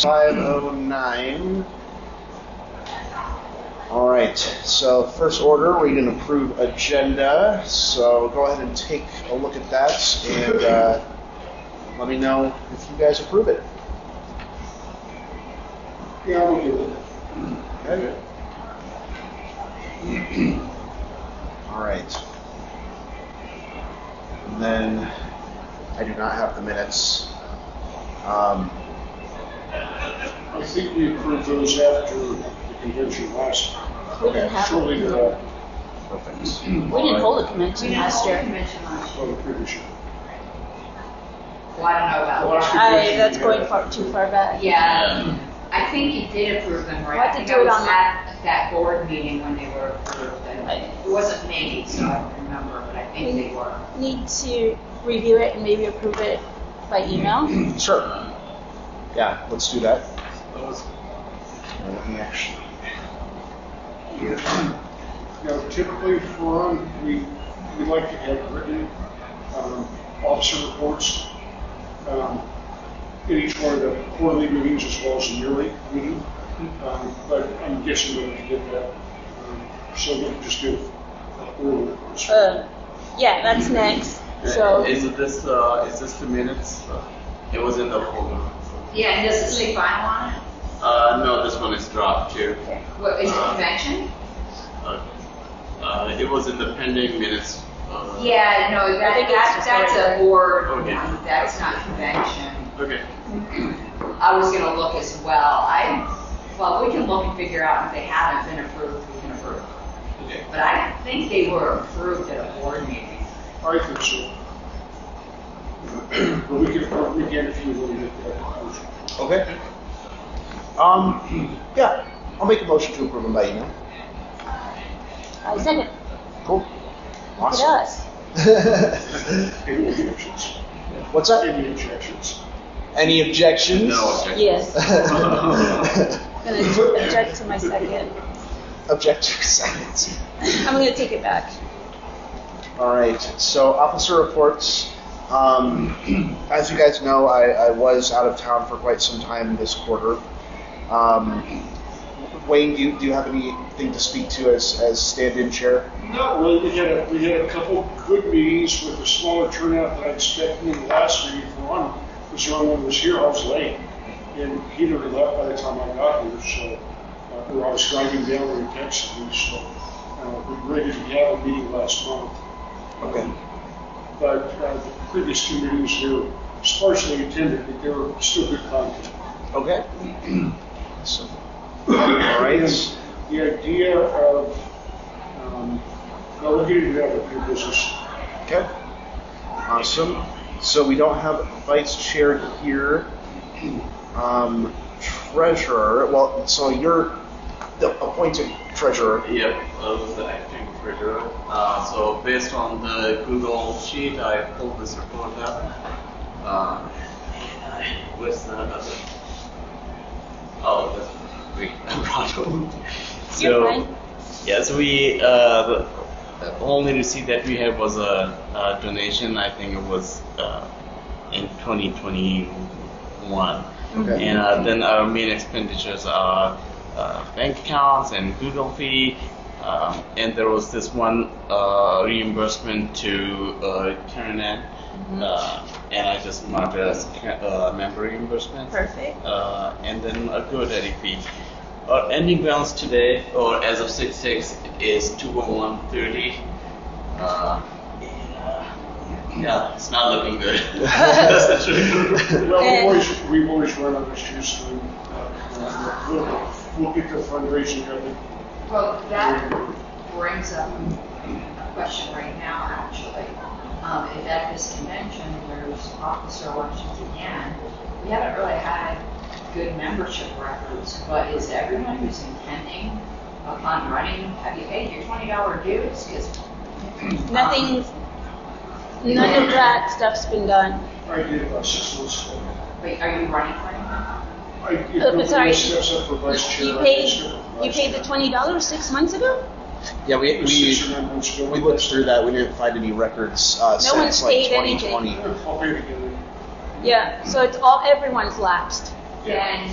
5:09. All right, so first order, we can approve agenda. So go ahead and take a look at that and let me know if you guys approve it. Yeah, we'll do it. Okay. All right. And then I do not have the minutes. I think we approved those after the convention last. We didn't have Shortly it. thereafter. Perfect. We didn't hold a convention last year. Well, the previous year. Well, I don't know about Last that. convention, That's yeah. going too far back. Yeah, I think you did approve them, right? We'll have I to think do I it was on the- at that board meeting when they were approved, and Right. it wasn't me, so I don't remember, but I think they were. Need to review it and maybe approve it by email. Sure. Yeah, let's do that. Let me actually. Now, typically for we like to have written officer reports in each one of the quarterly meetings as well as the yearly meeting. But I'm guessing we're going to get that. So we'll just do quarterly reports. Yeah, that's next. So Is this the minutes? It was in the folder. Yeah, and does it say final on it? No, this one is draft too. What, is it convention? It was in the pending minutes. Yeah, no, I think it's just that's a regular. board Okay. one, that's not convention. Okay. I was gonna look as well. Well, we can look and figure out if they haven't been approved, we can approve. Okay. But I think they were approved at a board meeting. I think so. But we can approve again if you want to make that conclusion. Okay. Yeah, I'll make a motion to approve them by email. I second. Cool. Look at us. Any objections? What's that? Any objections? Any objections? No objection. Yes. I'm gonna object to my second. Object to seconds. I'm gonna take it back. All right, so officer reports. As you guys know, I was out of town for quite some time this quarter. Wayne, do you have anything to speak to as stand-in chair? Not really. We had a couple good meetings with a smaller turnout than I expected in the last meeting. For one, was the only one who was here. I was late, and he had already left by the time I got here. So, or I was driving down when he texted me. So, we ready to have a meeting last month. Okay. But the previous two meetings were sparsely attended, but they were still good content. Okay. So, all right. And the idea of we'll get into that with your business. Okay. Awesome. So we don't have vice chair here. Treasurer. Well, so you're the appointed treasurer. Yep, I was the acting treasurer. So based on the Google sheet, I pulled this report up. Where's the other? Oh, that's great. I brought home. You're fine. Yes, we the only receipt that we had was a donation. I think it was in 2021. Okay. And then our main expenditures are bank accounts and Google fee. And there was this one reimbursement to Turnet. And I just marked it as member reimbursement. Perfect. And then a GoDaddy fee. Our ending balance today, or as of 6/6, is 201.30. Yeah, it's not looking good. That's the truth. Well, we've always run on issues, so we'll get the fundraising going. Well, that brings up a question right now, actually. If at this convention there's officer elections again, we haven't really had good membership records, but is everyone who's intending upon running, have you paid your $20 dues? None of that stuff's been done. I did about 6 months ago. Wait, are you running for anything? But sorry, Steps up for vice chair. you paid the $20 6 months ago? Yeah, we 6 or 9 months ago. we looked through that. We didn't find any records one's since like paid anything. 2020. I'll pay it again. Yeah. So everyone's lapsed. Then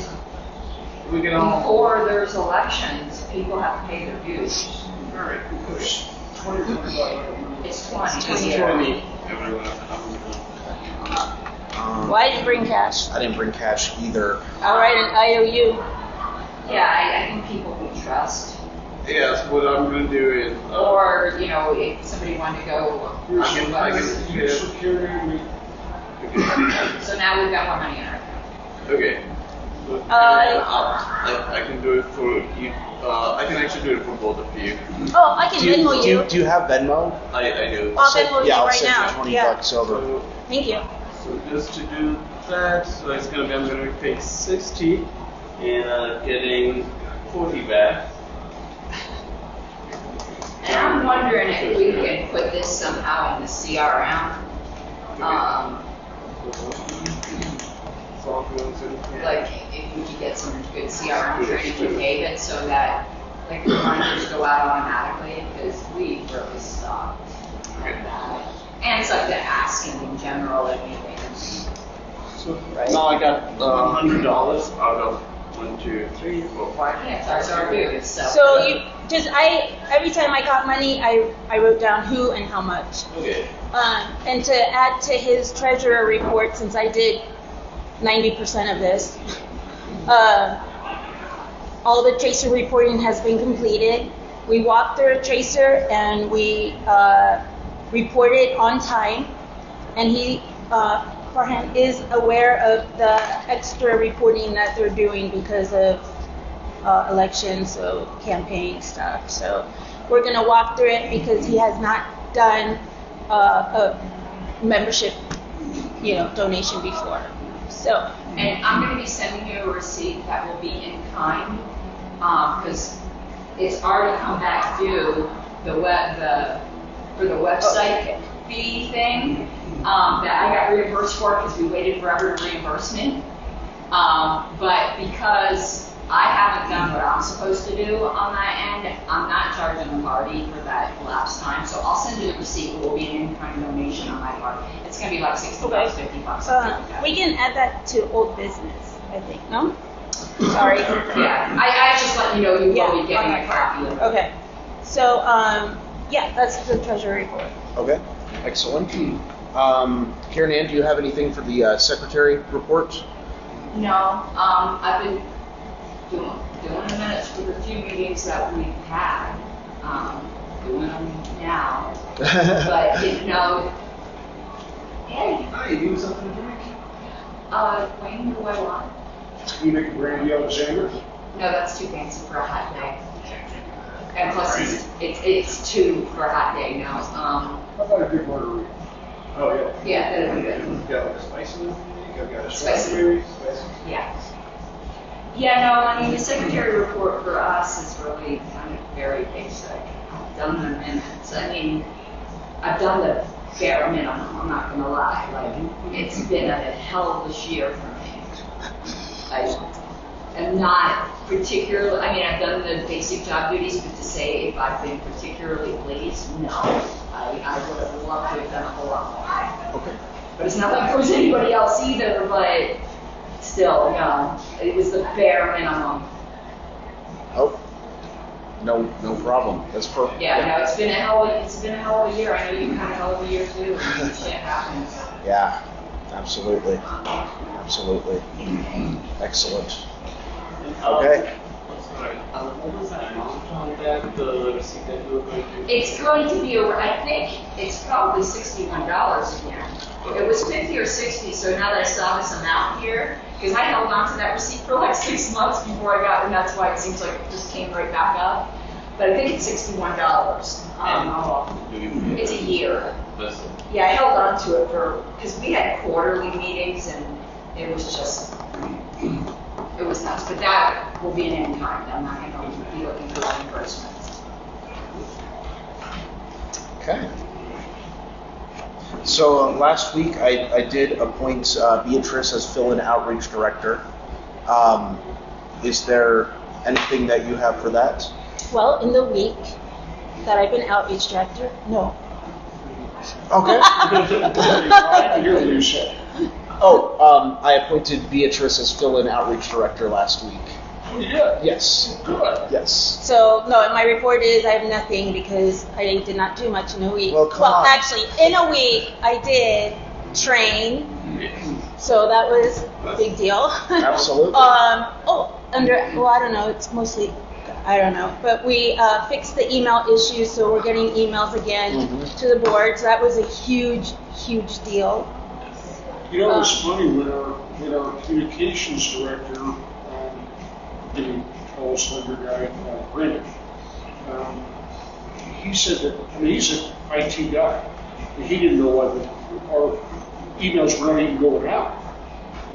we can all. Before there's elections, people have to pay their dues. All right. It's 20, 25. It's 20. It's 20. Everyone. Why did you bring cash? I didn't bring cash either. I'll write an IOU. Yeah, I think people we trust. Yes, what I'm going to do is. Or, you know, if somebody wanted to go, Here's I can here's security. so now we've got more money in our account. Okay. I can do it for you. I can actually do it for both of you. Oh, I can Venmo you. Do you have Venmo? I do. I'll Venmo you Yeah, I'll right send now. you 20 Yeah. bucks over. So, Thank you. so just to do that, so it's gonna be I'm gonna take 60 and getting 40 back. And I'm wondering if we can put this somehow in the CRM. Like, if we could get some good CRM training with David so that, like, the reminders go out automatically, because we really stopped at that. And it's like the asking in general at meetings. So now I got $100 out of 1, 2, 3, 4, 5. Yeah, it's our dues, so. So you just every time I got money, I wrote down who and how much. Okay. And to add to his treasurer report, since I did 90% of this, all the tracer reporting has been completed. We walked through a tracer and we reported on time, and he, Farhan, is aware of the extra reporting that they're doing because of elections, so campaign stuff. So we're going to walk through it because he has not done a membership, donation before. So, And I'm going to be sending you a receipt that will be in kind, because it's already come back due, for the website fee thing, that I got reimbursed for because we waited forever to reimburse me. But because I haven't done what I'm supposed to do on that end, I'm not charging the party for that lapse time. So I'll send you the receipt. It will be an in-kind donation on my part. It's going to be like $60, $50, something like that. we can add that to old business, I think, no? Sorry. Yeah, I just let you know you will be getting a copy of it. Okay. So, that's the treasury report. Okay, excellent. Karen Ann, do you have anything for the secretary report? No, I've been doing the minutes for the few meetings that we've had, doing them now. But, hey, Hi, you need something to drink? Wayne, who do I want? You make a brandy Alexander? No, that's too fancy for a hot day. And plus, it's 2 for a hot day now. How about a big margarita? Oh, yeah. Yeah, that'd be good. You've got like a spicy one? I've got a Spicy. strawberry, spicy. Yeah. Yeah, no, I mean, the secretary report for us is really kind of very basic. I've done the minutes. I mean, I've done the bare minimum, I'm not gonna lie. Like, it's been a hell of a year for me. I am not particularly, I mean, I've done the basic job duties, but to say if I've been particularly pleased, no. I would have loved to have done a whole lot more. Okay. But it's not like there was anybody else either, but still, no. It was the bare minimum. Oh, no problem. That's perfect. Yeah, no, it's been a hell of a year. I know you had a hell of a year too. I mean, shit happens. Yeah, absolutely. Absolutely. Excellent. Okay. What was that amount on that, the receipt that you were going to? It's going to be over, I think it's probably $61 again. It was 50 or 60, so now that I saw this amount here, because I held on to that receipt for like 6 months before I got it, and that's why it seems like it just came right back up. But I think it's $61. And how often do you pay? It's a year. This. Yeah, I held on to it because we had quarterly meetings, and it was just, it was nuts. But that will be an end time. I'm not going to be looking for reimbursements. Okay. So last week I did appoint Beatrice as fill-in outreach director. Is there anything that you have for that? Well, in the week that I've been outreach director, no. Okay. I hear what you said. I appointed Beatrice as fill-in outreach director last week. Oh, yeah. Yes. Good. Yes. So, no, my report is I have nothing because I did not do much in a week. Well, come on. Actually, in a week, I did train. So that was a big deal. Absolutely. I don't know, it's mostly, I don't know. But we fixed the email issue, so we're getting emails again to the board. So that was a huge, huge deal. You know, it's funny when our communications director, the tall, slender guy, Brandon, he said that, I mean, he's an IT guy, and he didn't know why our emails were not even going out.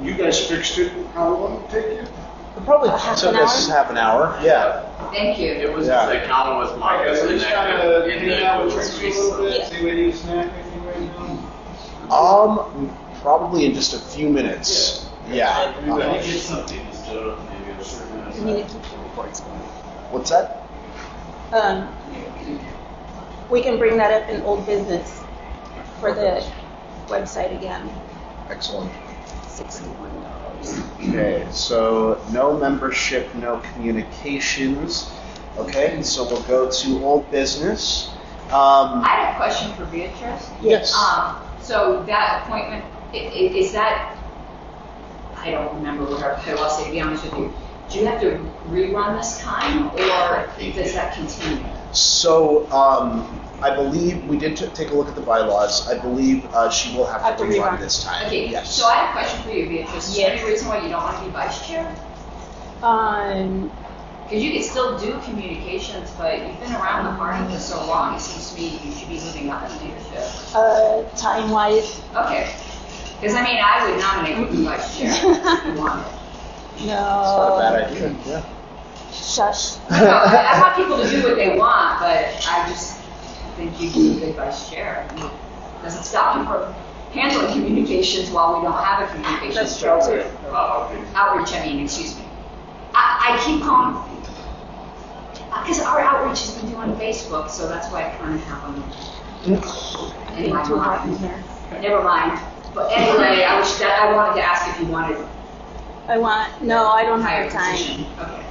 You guys fixed it. How long did it take you? It probably Half took an us half an hour. Yeah. Thank you. It was Yeah. the account was marked as inactive in the Google Streets. See where you snack anything right now? Probably in just a few minutes. Yeah. Maybe I get something instead of maybe a certain I need to keep the reports going. What's that? We can bring that up in old business for the website again. Excellent. $61. Okay, so no membership, no communications. Okay, so we'll go to old business. I have a question for Beatrice. Yes. So that appointment, is that, I don't remember what her title was, to be honest with you. Do you have to rerun this time, or does that continue? So, I believe we did take a look at the bylaws. I believe she will have to rerun this time. Okay, Yes. so I have a question for you, Beatrice. Is there Yes. any reason why you don't want to be vice chair? Because you can still do communications, but you've been around the party for so long, it seems to me you should be moving up in leadership. Time-wise, Okay. Because, I mean, I would nominate you for vice chair if you wanted. It's not a no. bad idea. Yeah. Shush. No, I want people to do what they want, but I just think you'd be a good vice chair. It doesn't stop you from handling communications while we don't have a communications That's true, director. too. Outreach, I mean, excuse me. I keep calling, because our outreach has been doing Facebook, so that's why I kind of have them in my Too hot in mind. here. Never mind. But anyway, I wanted to ask if you wanted No, I don't higher have the time. position. Okay.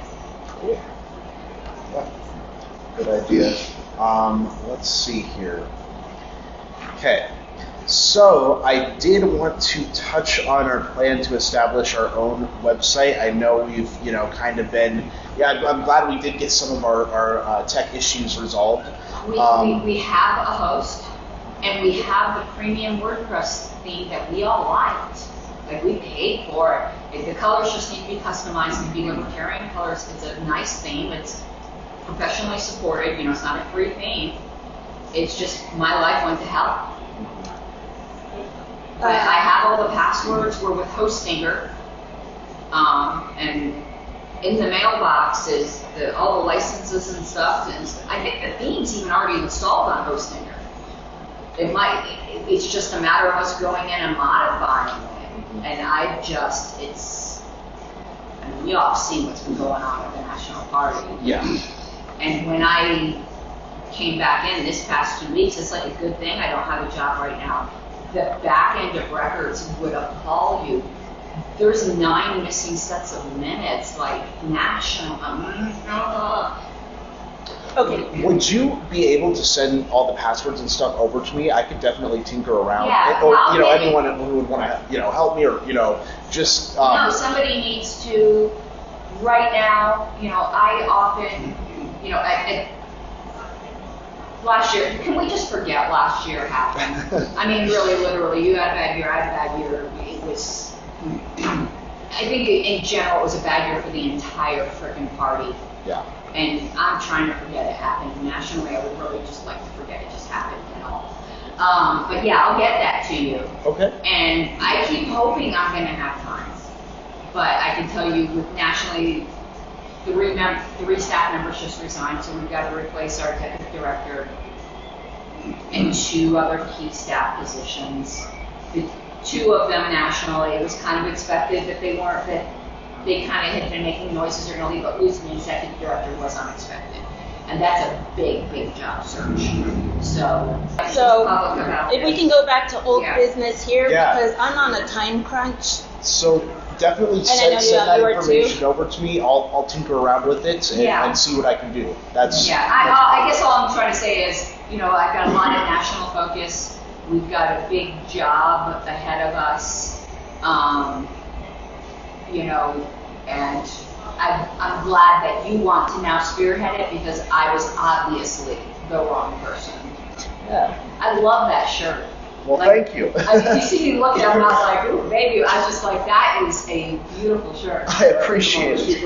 Good idea. Let's see here. Okay. So I did want to touch on our plan to establish our own website. I know we've, kind of been, I'm glad we did get some of our tech issues resolved. We have a host, and we have the premium WordPress theme that we all liked. Like, we paid for it. The colors just need to be customized to be Libertarian colors. It's a nice theme. It's professionally supported. It's not a free theme. It's just my life went to hell. But I have all the passwords. We're with Hostinger. And in the mailbox is all the licenses and stuff. And I think the theme's even already installed on Hostinger. It's just a matter of us going in and modifying it. And we all see what's been going on with the National Party. Yeah. And when I came back in this past 2 weeks, it's like a good thing I don't have a job right now. The back end of records would appall you. There's 9 missing sets of minutes, like national. Okay. Would you be able to send all the passwords and stuff over to me? I could definitely tinker around. Yeah, Or, I'll get it. anyone who would want to, help me or, just. No, somebody needs to. Right now, I often, last year, can we just forget last year happened? I mean, really, literally, you had a bad year, I had a bad year. It was, I think in general, it was a bad year for the entire frickin' party. Yeah. And I'm trying to forget it happened. Nationally, I would really just like to forget it just happened, But yeah, I'll get that to you. Okay. And I keep hoping I'm going to have time. But I can tell you, with nationally, 3 staff members just resigned, so we've got to replace our executive director and 2 other key staff positions. The 2 of them nationally, it was kind of expected that they weren't, that they kind of had been making noises they're going to leave, but losing the executive director was unexpected. And that's a big, big job search. So If we can go back to old Yeah. business here, Yeah. because I'm on a time crunch. So definitely I know you send have that yours information too. over to me. I'll tinker around with it and see what I can do. That's Yeah, I guess all I'm trying to say is, I've got a lot of national focus. We've got a big job ahead of us, and I'm glad that you want to now spearhead it because I was obviously the wrong person. Yeah. I love that shirt. well. Thank you. You see me looking at it, and I was like, ooh, baby. I was just like, that is a beautiful shirt. I appreciate it.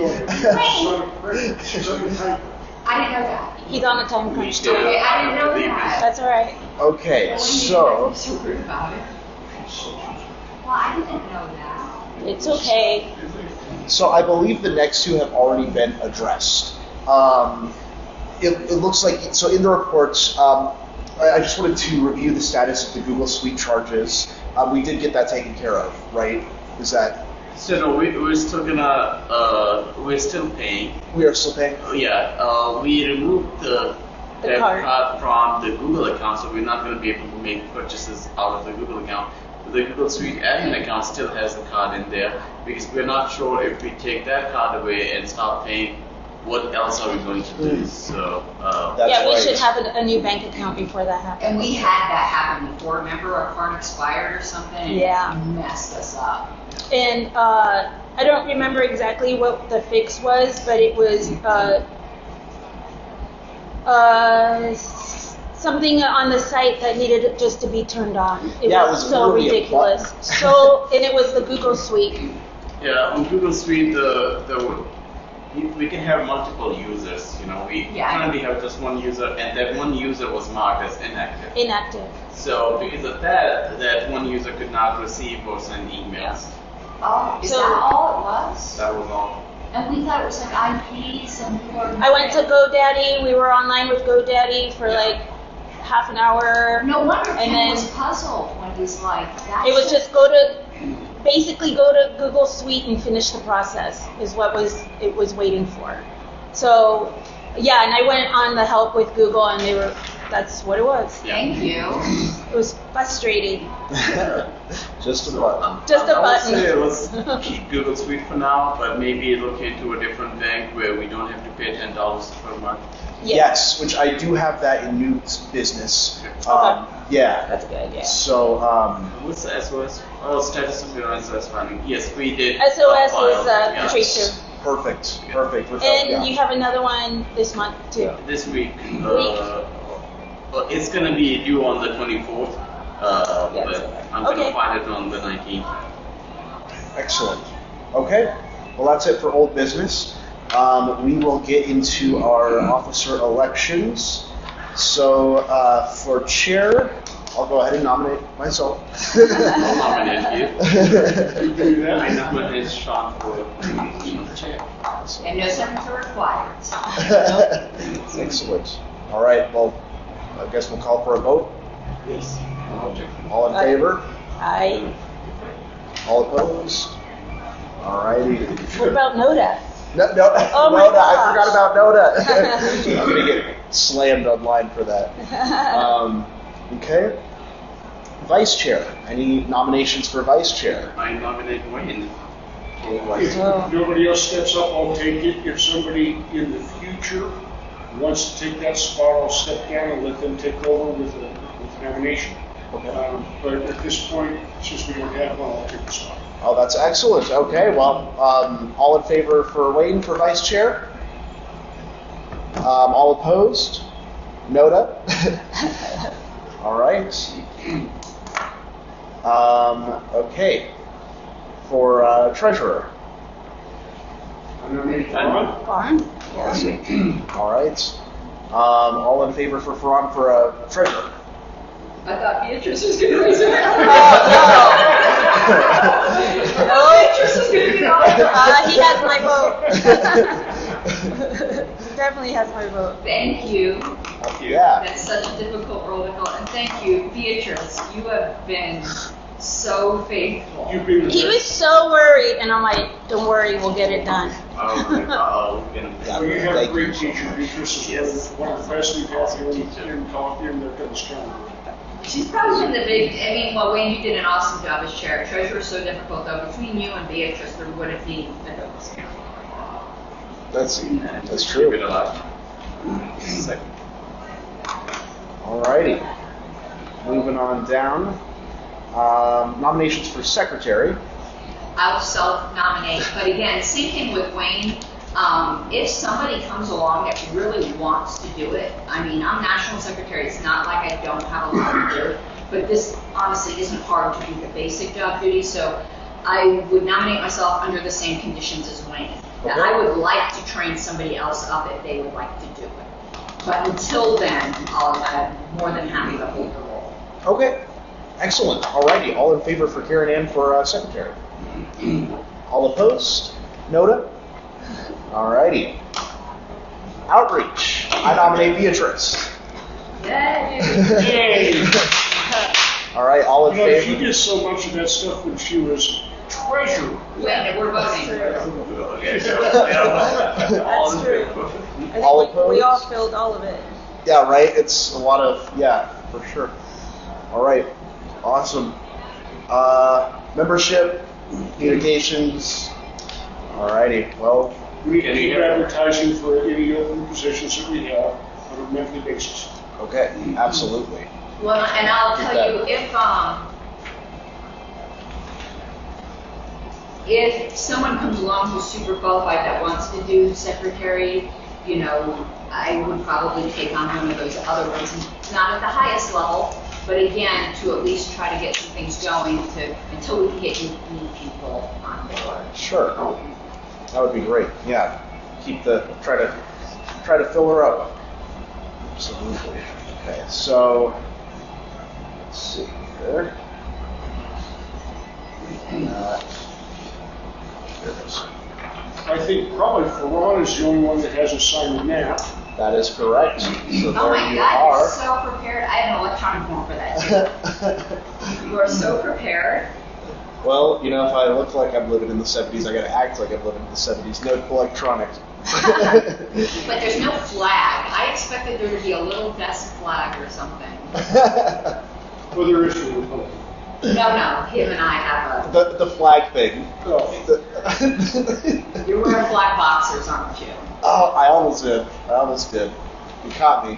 I didn't know that. He's on a time crunch too. Okay, I didn't know that. That's all right. Okay, so I'm so rude about it. Well, I didn't know that. It's okay. I believe the next two have already been addressed. It looks like so in the reports. I just wanted to review the status of the Google Suite charges. We did get that taken care of, right? Is that So no, we're still gonna we're still paying. we are still paying? Yeah, we removed the debit card. card from the Google account, so we're not gonna be able to make purchases out of the Google account. The Google Suite admin account still has the card in there because we're not sure if we take that card away and start paying, what else are we going to do? So That's Yeah, we right. should have a new bank account before that happens. And we had that happen before. Remember, our card expired or something? And Yeah. it messed us up. And I don't remember exactly what the fix was, but it was something on the site that needed just to be turned on. It was so literally a ridiculous. button. And it was the Google Suite. yeah, on Google Suite, we can have multiple users. We currently have just one user, and that one user was marked as inactive. Inactive. So because of that one user could not receive or send emails. Oh, is So- that all it was? That was all. And we thought it was like IPs and we were. I went to GoDaddy. We were online with GoDaddy for like half an hour. No wonder And Ken then- was puzzled when he's like, that It was should- just basically go to Google Suite and finish the process is what it was waiting for. So, yeah, and I went on the help with Google and that's what it was. Thank you. It was frustrating. Just a button. Just a I would button. say let's keep Google Suite for now, but maybe look into a different bank where we don't have to pay $10 per month. Yes, which I do have that in new business. Okay. Yeah. That's a good idea. So, What's the SOS? Oh, status of your SOS filing. Yes, we did. SOS file, is yeah. Tracer. perfect. And you have another one this month too. This week. It's gonna be due on the 24th, Yes. but I'm gonna Okay. file it on the 19th. Excellent. Okay. Well, that's it for old business. We will get into our officer elections. So, for chair, I'll go ahead and nominate myself. I'll nominate you. You do that? I nominate Sean for position of chair. And no senator required. Excellent. All right. Well, I guess we'll call for a vote. Yes. All in favor? I. All opposed? All righty. What about NODA? No, Oh my Noda. I gosh. forgot about Noda. I'm gonna get slammed online for that. Okay. Vice chair. Any nominations for vice chair? I nominate Wayne. If nobody else steps up, I'll take it. If somebody in the future wants to take that spot, I'll step down and let them take over with a nomination. Okay. But at this point, since we don't have one, I'll take the spot. Oh, that's excellent. Okay. Well, all in favor for Wayne for vice chair? All opposed? Noda. All right. Okay. For treasurer. I nominate Ron. Farm? All right. All in favor for Ferran for treasurer? I thought Beatrice was going to raise her hand. Beatrice was going to be on. He has my vote. Definitely has my vote. Thank you. Yeah. That's such a difficult role to fill. And thank you, Beatrice. You have been so faithful. You've been He was so worried, and I'm like, don't worry, we'll get it done. I'll get him. Well, you have a Thank great you so teacher. much. Beatrice is Yes. one of the best we've had here in the county. She's probably been the big, I mean, well, Wayne, you did an awesome job as chair. Treasurer is so difficult, though. Between you and Beatrice, there wouldn't be a Douglas County. That's Keep true. it alive. Alrighty. Moving on down. Nominations for secretary. I will self-nominate, but again, same thing with Wayne. If somebody comes along that really wants to do it, I mean, I'm national secretary. It's not like I don't have a lot to do, but this honestly isn't hard to do the basic job duties. So I would nominate myself under the same conditions as Wayne. Now, I would like to train somebody else up if they would like to do it. But until then, I'm more than happy to hold the role. Okay. Excellent. Alrighty. All in favor for Karen Ann for secretary? All opposed? Noda? Alrighty. Outreach. I nominate Beatrice. Yay! Alright, all in You know, she favor? did so much of that stuff when she was treasurer. Wait, we're voting. Okay, so, yeah, all in That's true. favor. I think All we all opposed? filled all of it. Yeah, right? It's a lot of, yeah, for sure. Alright. Awesome. Membership, communications. Alrighty. Well, We Can you keep hear? advertising for any open positions that we have on a monthly basis. okay. Absolutely. Well, and I'll Keep tell you, if someone comes along who's super qualified that wants to do secretary, you know, I would probably take on one of those other ones, not at the highest level, but again, to at least try to get some things going until we can get new people on board. Sure. That would be great. Yeah. Try to fill her up. Absolutely. Okay, so let's see here. Here it is. I think probably Ferran is the only one that hasn't signed the map. That is correct. So Oh there my you God, are. you're so prepared. I have an electronic form for that too. You are so prepared. Well, you know, if I look like I'm living in the 70s, I gotta act like I'm living in the 70s. No electronics. But there's no flag. I expected there to be a little vest flag or something. Well, there is a Republican. No, him and I have the flag thing. Oh, The- you're wearing black boxers, aren't you? Oh, I almost did. You caught me.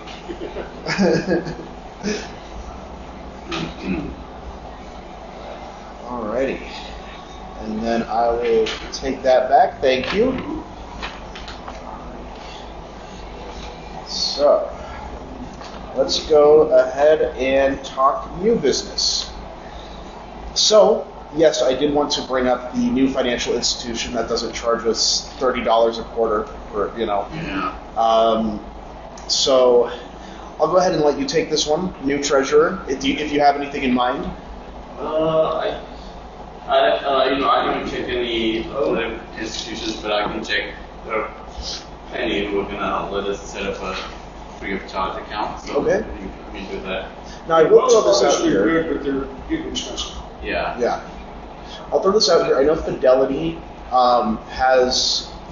Alrighty. And then I will take that back. Thank you. So, let's go ahead and talk new business. So, yes, I did want to bring up the new financial institution that doesn't charge us $30 a quarter for, you know. Yeah. So, I'll go ahead and let you take this one, new treasurer, if you have anything in mind. I haven't checked any other institutions, but I can check. There are plenty who are gonna let us set up a free of charge account. So Okay. we do that. Now, I will throw this out Obviously here. good, but they're getting expensive. Yeah. Yeah. I'll throw this out here. I know Fidelity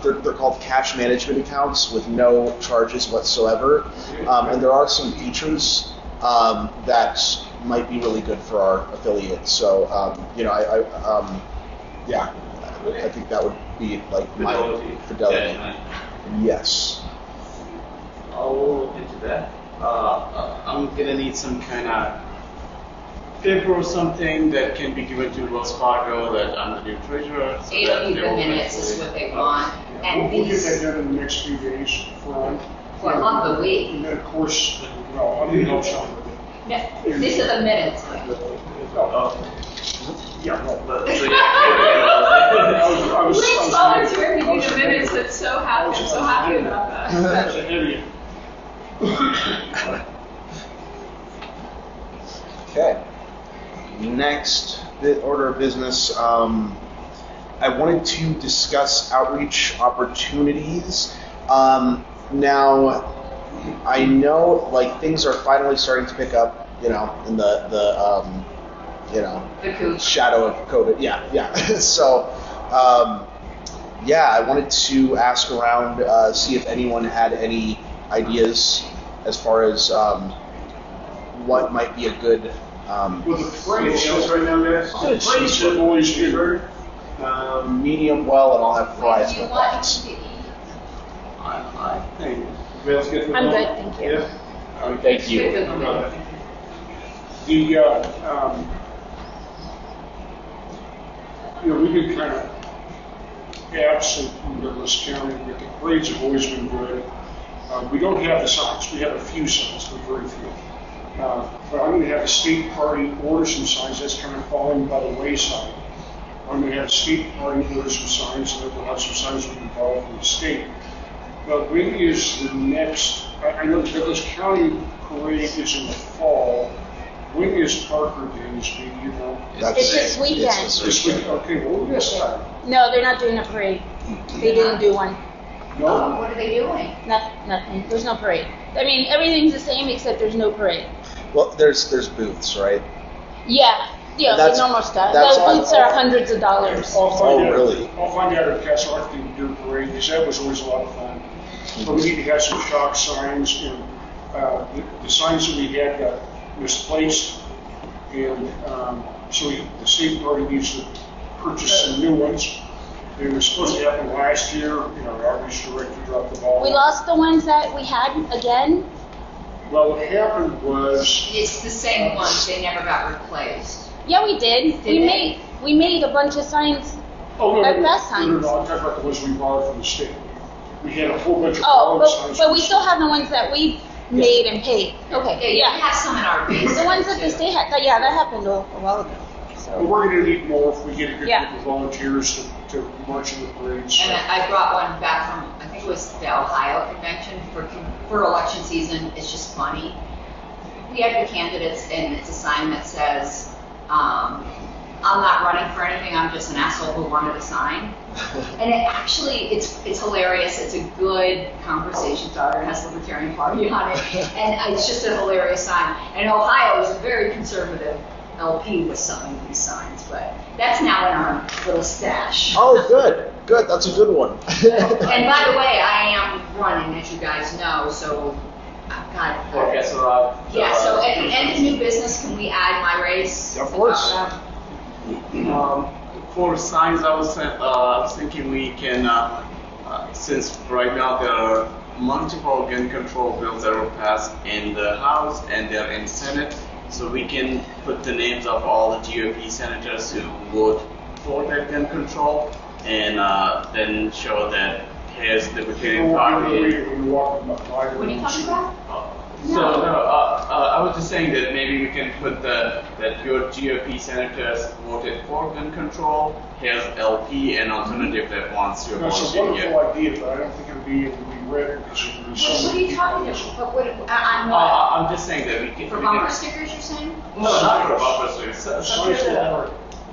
they're called cash management accounts with no charges whatsoever. And there are some features that might be really good for our affiliates. So, I think that would be like Fidelity. my Fidelity. Yeah, Yes. I'll look into that. I'm gonna need some kind of paper or something that can be given to Wells Fargo that I'm the new treasurer. So It'll that be they the will minutes is actually- what they want. And We'll get that these, done in the next few days, Ferran. for a month of week. And then, of course, I mean, no, sorry. These are the minutes. Oh. Yeah, no. But, so, yeah, I was Please volunteer to do the minutes. That's so happy. I'm so happy about I that. was ahead of you. Okay. Next order of business, I wanted to discuss outreach opportunities. Now, I know like things are finally starting to pick up, you know, in the The cooch. shadow of COVID. Yeah. So, I wanted to ask around, see if anyone had any ideas as far as what might be a good Well, the parade Sales right now, guys? the parades have always been, Medium well, and I'll have fries When with you want that. to eat. I think. Everybody else good for I'm now? good, thank you. Yeah. Thank you. Good for them. We've been kind of absent in Douglas County, but the parades have always been good. We don't have the signs. We have a few signs, but very few. But I'm going to have the state party order some signs. That's kind of falling by the wayside. I'm going to have the state party order some signs, and then we'll have some signs we can borrow from the state. But when is the next? I know the Douglas County parade is in the fall. When is Parker Days? Do you know? It's this weekend. It's This week? Okay, well, we missed that. No, they're not doing a parade. They didn't do one. No? What are they doing? Nothing. There's no parade. I mean, everything's the same except there's no parade. Well, there's booths, right? Yeah, the That's- normal stuff. that's Those on- booths are hundreds of dollars. I'll find Oh, out. really? I'll find out if Castle Arthur can do a parade, because that was always a lot of fun. But we need to have some shock signs, and the signs that we had got misplaced, and so the state party needs to purchase some new ones. They were supposed to happen last year, our outreach director dropped the ball. We lost the ones that we had again. Well, what happened was, It's the same ones, they never got replaced. Yeah, we did. Did We made a bunch of signs. Like last time. No, I'm talking about the ones we borrowed from the state. We had a whole bunch of Oh, borrowed signs. but we still have the ones that we made and paid. Yeah, Okay, you yeah. have some in our basement. The ones that the state had, yeah, that happened a while ago. But So we're going to need more if we get a good Yeah. group of volunteers to march in the parades. And I brought one back from, I think it was the Ohio convention for election season. It's just funny. We have the candidates, and it's a sign that says, I'm not running for anything, I'm just an asshole who wanted a sign. And it actually, it's hilarious. It's a good conversation starter. It has the Libertarian Party on it. And it's just a hilarious sign. And Ohio is a very conservative LP with some of these signs, but that's now in our little stash. Oh, good. Good. That's a good one. And by the way, I am running, as you guys know, so I've got. For Castle Rock. Yeah, so at the end of new business, can we add my race? Of course. For signs, I was thinking we can, since right now there are multiple gun control bills that were passed in the House and they're in Senate, so we can put the names of all the GOP senators who vote for that gun control, and then show that here's the Libertarian Party. What are you talking about? So I was just saying that maybe we can put that your GOP senators voted for gun control. Here's LP, an alternative that wants to That's abolish a it. wonderful Yeah. idea, but I don't think it would be read because there's so What are many you people. talking about? I'm what? I'm just saying that we can. For we bumper can stickers, you're saying? no, not for bumper stickers.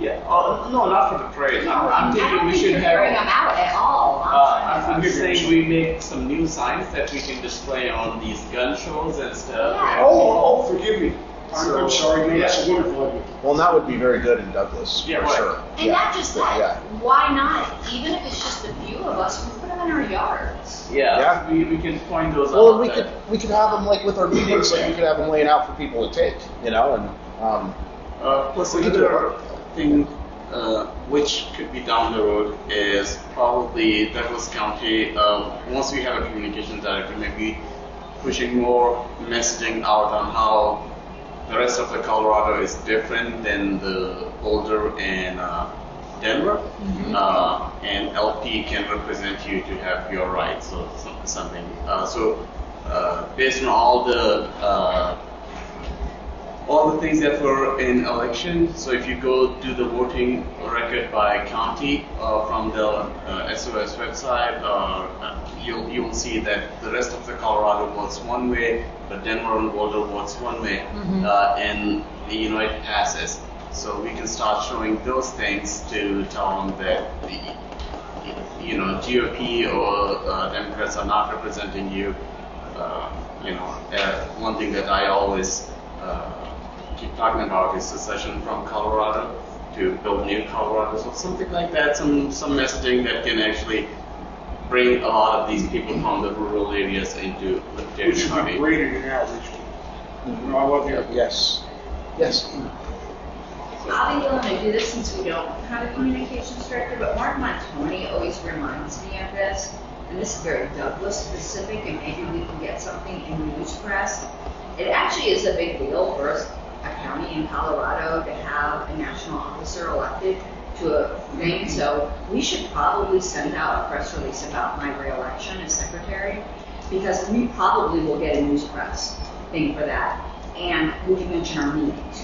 Yeah. No, not for the parade. I'm I thinking don't we think should you're carrying have. them out at all. I'm saying we make some new signs that we can display on these gun shows and stuff. Yeah. Oh, forgive me. I'm So, sorry, no, that's a yeah. wonderful idea. Well, that would be very good in Douglas, Yeah, for right. sure. And not just that, Yeah. why not? Even if it's just a few of us, we put them in our yards. Yeah. Yeah. We can point those Well, out. we that- could have them like with our meetings, like we could have them laying out for people to take, and Plus we could do another it. thing which could be down the road is probably Douglas County, once we have a communication director, maybe pushing more messaging out on how the rest of the Colorado is different than the Boulder and Denver, and LP can represent you to have your rights or something. Based on all the things that were in election. So if you go do the voting record by county from the SOS website, you will see that the rest of the Colorado votes one way, but Denver and Boulder votes one way, and it passes. So we can start showing those things to tell them that GOP or Democrats are not representing you. One thing that I always keep talking about is secession from Colorado to build new Colorado. So something like that, some messaging that can actually bring a lot of these people from the rural areas into Which Libertarian would be Party. great in an outreach. I love the idea. yes. Yes. I'll be willing to do this since we don't have a communications director, but Mark Montoni always reminds me of this, and this is very Douglas specific, and maybe we can get something in the news press. It actually is a big deal for us, a county in Colorado, to have a national officer elected to a thing, so we should probably send out a press release about my reelection as secretary, because we probably will get a news press thing for that, and we can mention our meetings.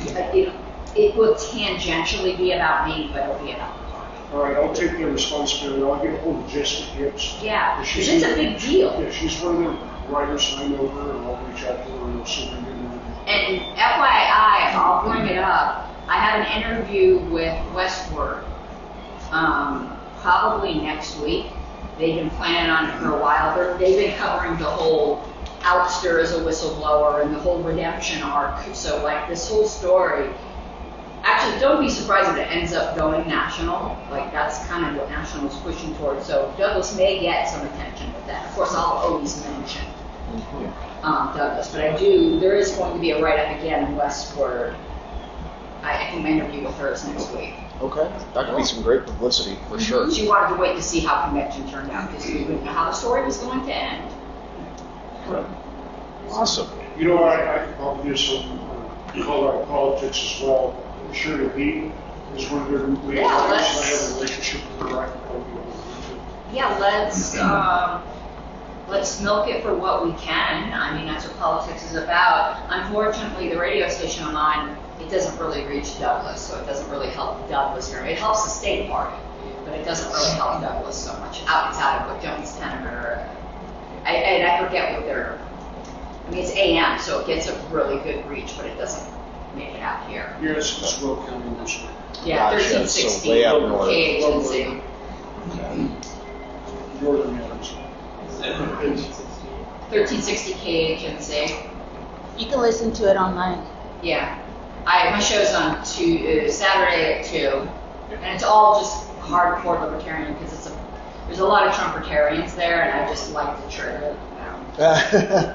It will tangentially be about me, but it'll be about the party. All right, I'll take the responsibility. I'll get hold of Jessica Gibbs. Yeah, because it's a big deal. Yeah, she's one of the writers, and I know her, and I'll reach out to her and we'll see if we can get her. And FYI, I'll bring it up. I had an interview with Westward probably next week. They've been planning on it for a while. They've been covering the whole ouster as a whistleblower and the whole redemption arc. So like this whole story, actually don't be surprised if it ends up going national. Like that's kind of what national is pushing towards. So Douglas may get some attention with that. Of course, I'll always mention Douglas, but there is going to be a write-up again in Westward. I think my interview with her is next week. Okay, that could be some great publicity for sure. She wanted to wait to see how convention turned out because we didn't know how the story was going to end. Awesome. You know, I could probably do some Colorado politics as well. Shirley Lee is one of their leaders. Yeah, I have a relationship with her. I could probably do it. Yeah, let's milk it for what we can. I mean, that's what politics is about. Unfortunately, the radio station I'm on, it doesn't really reach Douglas, so it doesn't really help Douglas very much. It helps the state party, but it doesn't really help Douglas so much. It's out of Jonestown or I forget what I mean, it's AM, so it gets a really good reach, but it doesn't make it out here. Yes, it's Will County this way. Yeah, Gotcha, 1360 so way up north. KHNC. Northern Adams. 1360 KHNC. You can listen to it online. Yeah. My show's on Saturday at 2, and it's all just hardcore libertarian because there's a lot of Trumpetarians there, and I just like to trigger them.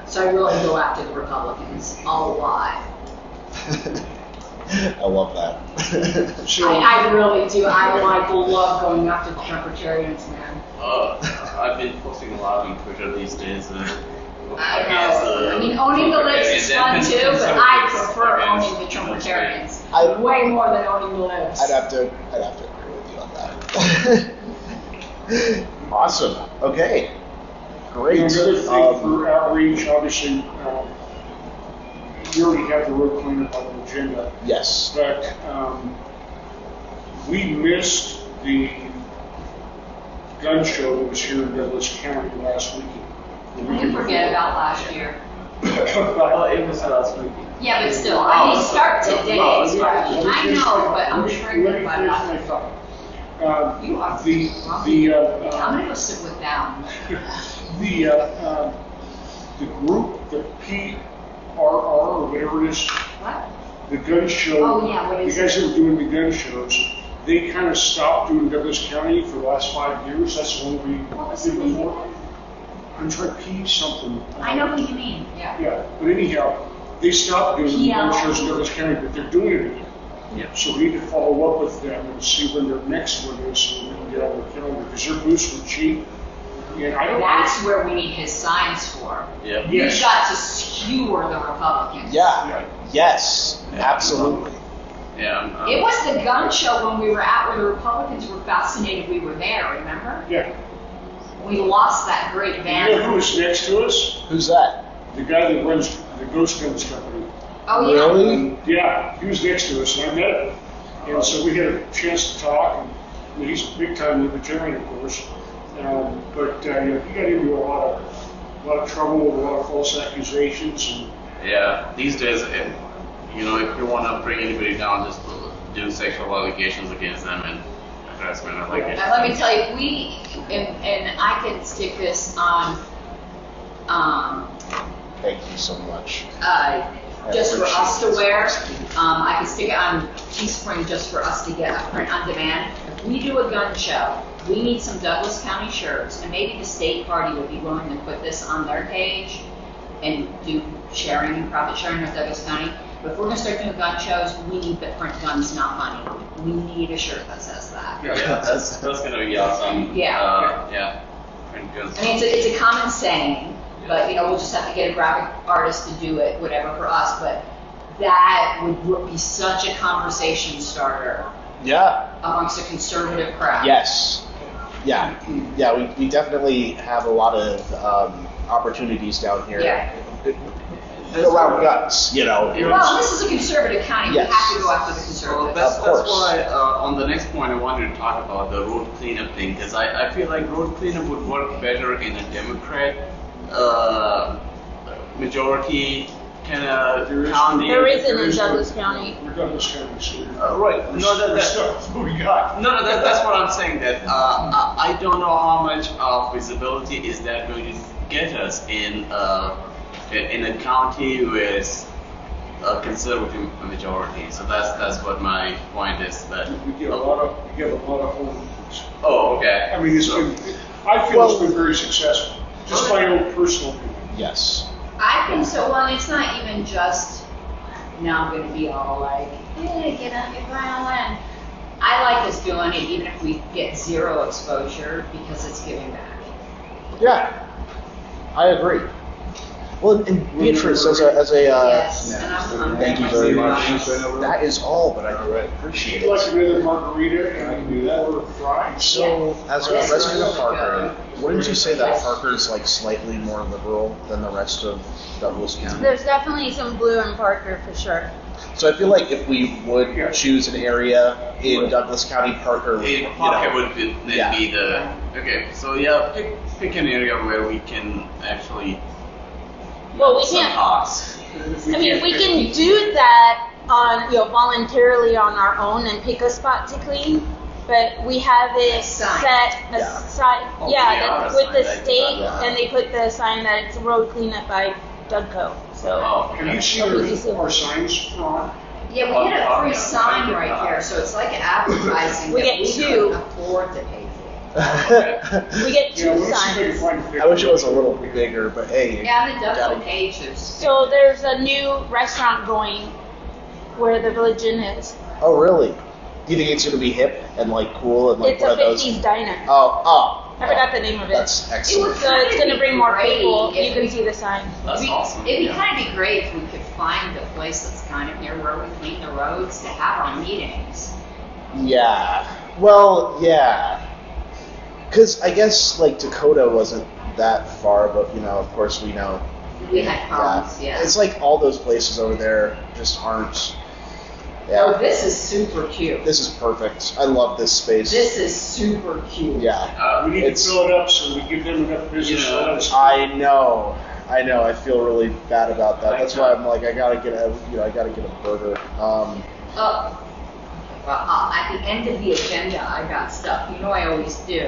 So I really go after the Republicans a lot. I love that. I really do. I love going after the Trumpetarians, man. I've been posting a lot on Twitter these days. I know. I mean, owning the libs is fun too, but I prefer owning the Trumpetarians way more than owning the libs. I'd have to agree with you on that. Awesome. Okay. Great. Another thing for outreach, obviously, you already have the road cleanup on the agenda. Yes. But we missed the gun show that was here in Douglas County last weekend. You forget about last year. Well, it was last week. Yeah, but still, I mean, start today. I know, but I'm triggered by that. You are I'm gonna go sit with them. The group, the PRR or whatever it is, What? the gun show. Oh, yeah, what is the guys it? that were doing the gun shows, they kind of stopped doing Douglas County for the last 5 years. That's when we What was did the name more. of it? I'm trying to P something. I know who you mean, yeah. Yeah, but anyhow, they stopped doing the gun PLR. shows in Douglas County, but they're doing it again. Yeah. So we need to follow up with them and see when their next one is, so we can get on their calendar, because their booths were cheap. And I don't That's where we need his signs for. Yeah. Yes. We've got to skewer the Republicans. Yeah. Yes. Absolutely. Yeah. It was the gun show when we were out where the Republicans were fascinated we were there, remember? Yeah. We lost that great You know who band. was next to us? Who's that? The guy that runs the Ghost Guns Company. Oh, yeah. Really? Yeah, he was next to us, and I met him. And so we had a chance to talk, and he's a big-time libertarian, of course. But you know, he got into a lot of trouble with a lot of false accusations. And Yeah. These days, if you want to bring anybody down, just do sexual allegations against them and harassment. I like it. Now, let me tell you, and I can stick this on, Thank you so much. just for us to wear. I can stick it on Teespring just for us to get a print on demand. If we do a gun show, we need some Douglas County shirts, and maybe the state party would be willing to put this on their page and do profit sharing with Douglas County. But if we're gonna start doing gun shows, we need to print guns, not money. We need a shirt that says that. Yeah, that's gonna be awesome. Yeah. Yeah. Print guns. I mean, it's a common saying, but we'll just have to get a graphic artist to do it, whatever for us. But that would be such a conversation starter Yeah. amongst a conservative crowd. Yes. Yeah. Yeah. We definitely have a lot of opportunities down here. Yeah. Around guns, Well, this is a conservative county. Yes. We have to go after the Well, conservatives. Of course. that's why on the next point I wanted to talk about the road cleanup thing, because I feel like road cleanup would work better in a Democrat majority kind of county. There isn't in Douglas County. We're Douglas County, so Right. No, we're stuck. What we got? No, that's what I'm saying. That I don't know how much of visibility is that going to get us in a county with a conservative majority. So that's what my point is. That We get a lot of home. oh, okay. I mean, I feel it's been very successful. Just my own personal opinion. Yes. I think so. Well, it's not even just, now I'm going to be all like, hey, get on your violin. I like us doing it even if we get zero exposure because it's giving back. Yeah. I agree. Well, and Beatrice, as a Yes, and I'm thank you very much. That is all, but I appreciate If you'd like it. another margarita and I can do that or fries. So, as a Yes, resident of really Parker, good. wouldn't you say that Parker's like slightly more liberal than the rest of Douglas County? There's definitely some blue in Parker for sure. So I feel like if we would choose an area in Douglas County, Parker would, Parker would be Yeah. the okay. So yeah, pick an area where we can actually. Well, we some can't- talks. I mean, we can do that on, voluntarily on our own and pick a spot to clean, but we have it Sign. set Yeah. aside, Oh, yeah, yeah, that- a with the sign, state, yeah. and they put the sign that it's road cleanup by Dougco, so. Oh, Have you seen our signs, Ron? Yeah, we get a free sign right there, so it's like advertising We that get we two. couldn't afford to pay for. We get Yeah, two let's see if we can signs. find a picture. I wish it was a little bigger, but hey. Yeah, on the gotta- Douglas page, there's. So there's a new restaurant going where the Village Inn is. Oh, really? Do you think it's gonna be hip and like cool and like It's one a of those? 50s diner. Oh. I forgot the name of it. That's excellent. So it's gonna bring more people. Great. You can see the sign. That's awesome. It'd be yeah. kind of be great if we could find a place that's kind of near where we clean the roads to have our meetings. Yeah. Well, yeah. Because I guess like Dakota wasn't that far, but of course we know. We had problems, yeah. It's like all those places over there just aren't. Yeah. Oh, this is super cute. This is perfect. I love this space. This is super cute. Yeah. We need It's- to fill it up so we give them enough business to let us. I know. I feel really bad about that. That's why I'm like, I gotta get a burger. At the end of the agenda, I got stuff. You know I always do.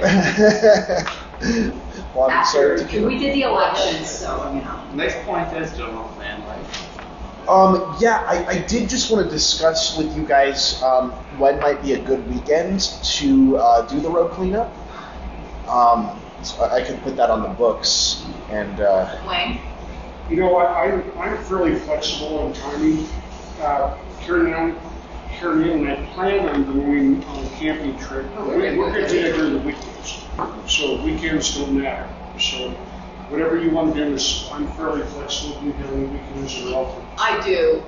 Well, I'm sorry After, to give we did the elections, so, Next point is general plan, right? Yeah, I did just want to discuss with you guys when might be a good weekend to do the road cleanup. So I could put that on the books and. Wayne? I'm fairly flexible in timing. Karen and I plan on going on a camping trip. We're going to do that during the weekends, so weekends don't matter. So whatever you want to do is, I'm fairly flexible. You during the weekends are relevant. I do.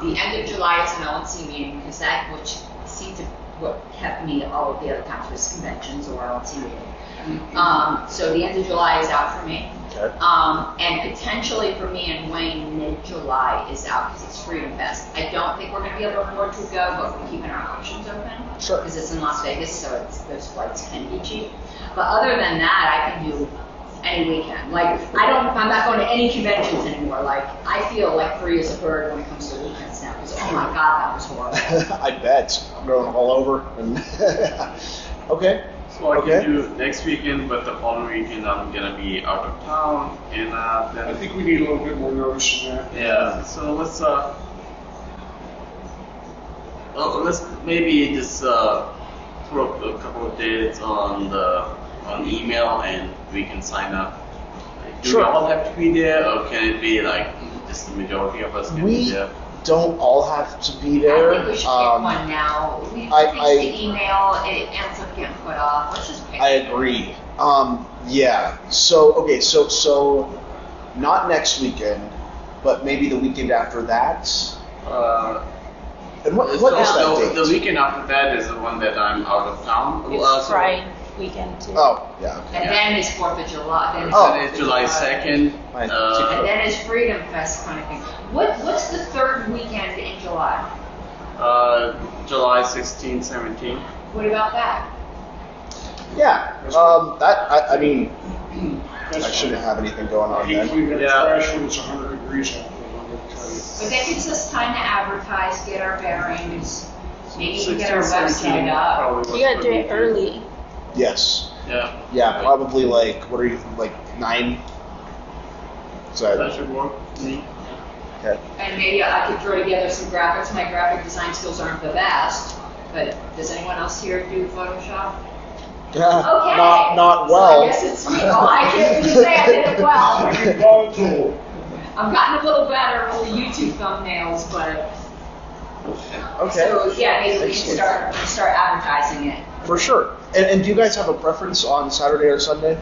The end of July is an LNC meeting because that, which seemed to what kept me all of the other times was conventions or LNC meeting. So the end of July is out for me. Okay. And potentially for me and Wayne, mid-July is out because it's Freedom Fest. I don't think we're going to be able to afford to go, but we're keeping our options open. Sure. Because it's in Las Vegas, so those flights can be cheap. But other than that, I can do any weekend. Like, I'm not going to any conventions anymore. Like, I feel like free as a bird when it comes to weekends now. Because, oh my God, that was horrible. I bet. I'm going all over. And okay. So I can do next weekend, but the following weekend I'm gonna be out of town, and then I think we need a little bit more notice than that. yeah. So let's maybe just throw a couple of dates on email, and we can sign up. Do Sure. we all have to be there, or can it be like just the majority of us can be there? don't all have to be I there. think we should pick one now. We fix the email, it ends up getting put off. Let's just pick I agree. Yeah. So okay. So not next weekend, but maybe the weekend after that. And what is that date? The weekend after that is the one that I'm out of town. It's Pride weekend too. Oh, yeah. Okay. And then it's 4th of July. Then Then it's July 2nd. and then it's Freedom Fest kind of thing. What's the third weekend in July? July 16, 17. What about that? Yeah. I mean, I shouldn't have anything going on He then. cleaned up Yeah. trash when it's 100 degrees out there, I'm gonna tell you. But that gives us time to advertise, get our bearings, maybe even get our 16, 17 website up. probably works You gotta for do me, it too. early. Yes. Yeah. Yeah. Probably like what are you like 9? Is That that should work for me. okay? And maybe I could throw together some graphics. My graphic design skills aren't the best, but does anyone else here do Photoshop? Okay. Not So well. I guess it's me. Oh, I can't really say I did it well. Volatile. I've gotten a little better with the YouTube thumbnails, but Okay. so yeah, maybe we can Excellent. start advertising it. For sure. And do you guys have a preference on Saturday or Sunday?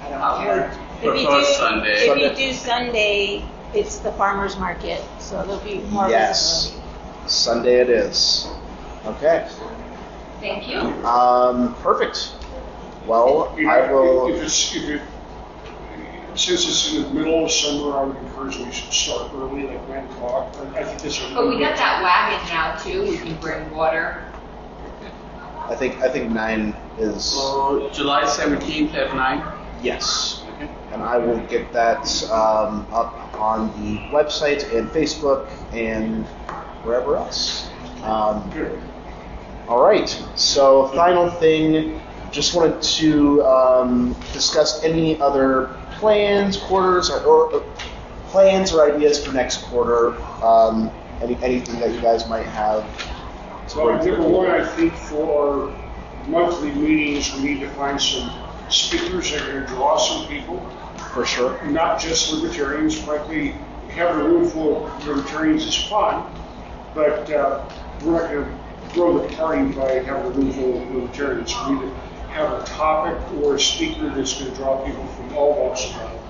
I don't care. Prefer Sunday. If Sunday. you do Sunday, it's the farmer's market, so there'll be more Yes. visibility. Sunday it is. Okay. Thank you. Perfect. Well, You know, I will. Since it's in the middle of summer, I would encourage we should start early, like 9 o'clock. I think this is. Oh, we got that wagon now too. We can bring water. I think 9 is So July 17th at 9. yes, Okay. and I will get that up on the website and Facebook and wherever else. Good. All right. So final thing, just wanted to discuss any other plans, quarters, or plans or ideas for next quarter. Anything that you guys might have. to Well, bring to the number table. one, I think for our monthly meetings, we need to find some speakers that are going to draw some people, For sure. not just libertarians. Frankly, having a room full of libertarians is fun, but we're not going to grow the party by having a room full of libertarians. We need to have a topic or a speaker that's going to draw people from all walks of life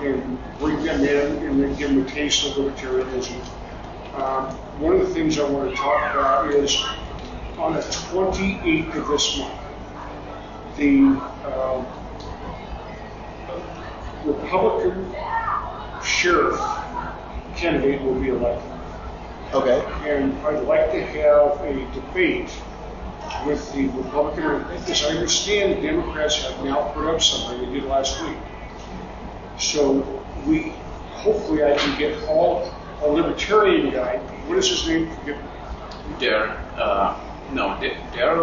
and bring them in and then give them a taste of libertarianism. One of the things I want to talk about is on the 28th of this month, the Republican sheriff candidate will be elected. Okay. And I'd like to have a debate with the Republican, as I understand, the Democrats have now put up something they did last week. So hopefully I can get a libertarian guy, what is his name? Forget. Daryl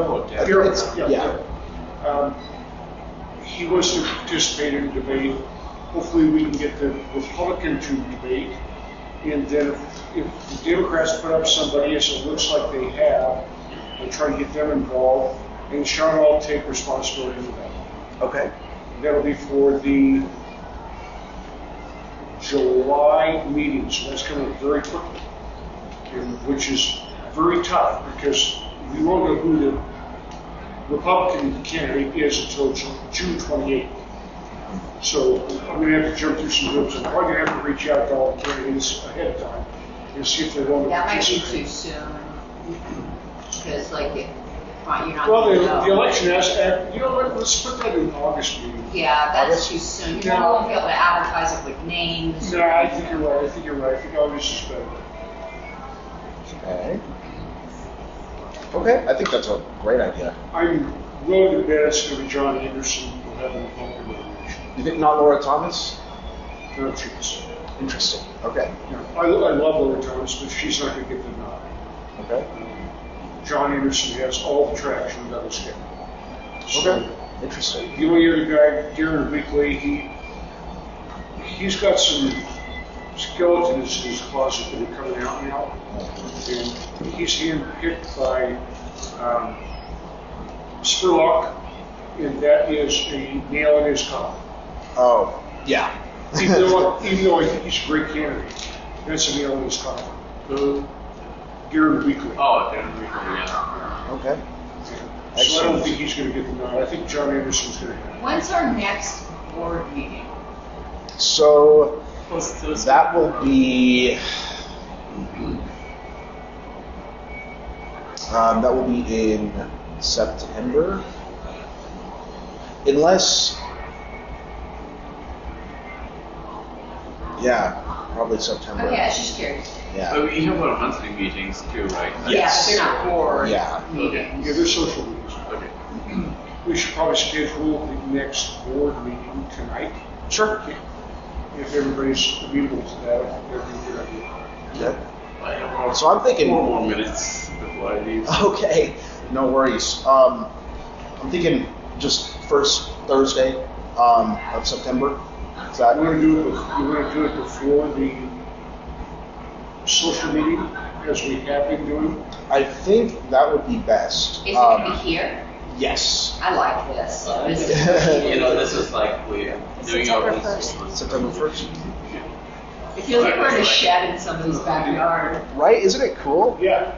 or Daryl? Yeah. He wants to participate in a debate. Hopefully we can get the Republican to debate. And then if the Democrats put up somebody, as it looks like they have, and try to get them involved, and Sean will take responsibility for that. Okay. That'll be for the July meeting, so that's coming up very quickly, which is very tough because we won't know who the Republican candidate is until June 28th. So I'm going to have to jump through some hoops. I'm probably going to have to reach out to all the candidates ahead of time and see if they want to That might be participate. too soon. Because like, you're not. Well, gonna know. the election has, you know what, let's put that in August meeting. Yeah, that's August? too soon. You No. won't be able to advertise it with names. No, I think you're right. I think August is better. Okay. Okay. I think that's a great idea. I'm willing to bet it's going to be John Anderson who will have the Republican nomination. You think not Laura Thomas? No chance. Interesting. Okay. I love Laura Thomas, but she's not going to get the nod. Okay. John Anderson has all the traction that was getting. So, Okay. Interesting. the only other guy, Darren Weekley, he's got some skeletons in his closet that are coming out now. And he's handpicked by Spurlock, and that is a nail in his coffin. Oh, yeah. Even though I think he's a great candidate, that's a nail in his coffin. Gary Weekly. Oh, Darren Weekly, yeah. Okay. So I don't think he's going to get the nod. I think John Anderson's going to have it. When's our next board meeting? So Close to this that will be in September, unless probably September. Okay, I was just curious. Yeah. But we have our monthly meetings too, right? Yes. Yeah, but they're not board Yeah. meetings. Yeah, they're social meetings. Okay. We should probably schedule the next board meeting tonight. Sure. If everybody's amenable to that, I think that'd be a good idea. Okay. I have about So I'm thinking. 4 more minutes before I leave. Okay, no worries. I'm thinking just first Thursday of September. Is that You want to do it before the social meeting, as we have been doing? I think that would be best. Is it going to be here? Yes. I like this. You know, this is like we're doing our own September social. September 1st. It feels like we're in a shed in somebody's backyard. Right? Isn't it cool? Yeah.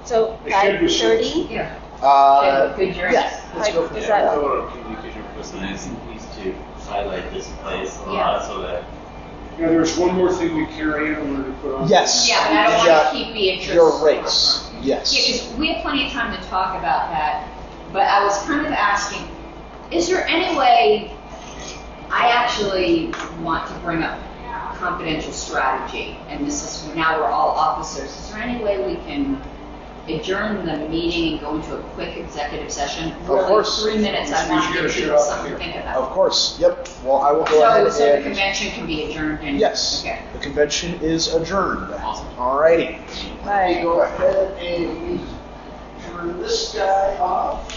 So It should be 5:30? Yeah. Yeah, Good journey. let's go for Is that. that- Our communication person needs to highlight this place a Yeah. lot so that Now, there's one more thing that Carrie Ann wanted to put on. Yes. Yeah, but I don't want to keep the interest. Your race. Yes. Yeah, because we have plenty of time to talk about that, but I was kind of asking, is there any way, I actually want to bring up confidential strategy, and this is, now we're all officers, is there any way we can adjourn the meeting and go into a quick executive session? Really, course. 3 minutes, I want to give people something to think Of about. course. Yep. Well, I will go ahead So the and. convention can be adjourned and. Yes. Okay. The convention is adjourned. Awesome. Alrighty. We go ahead and we turn this guy off.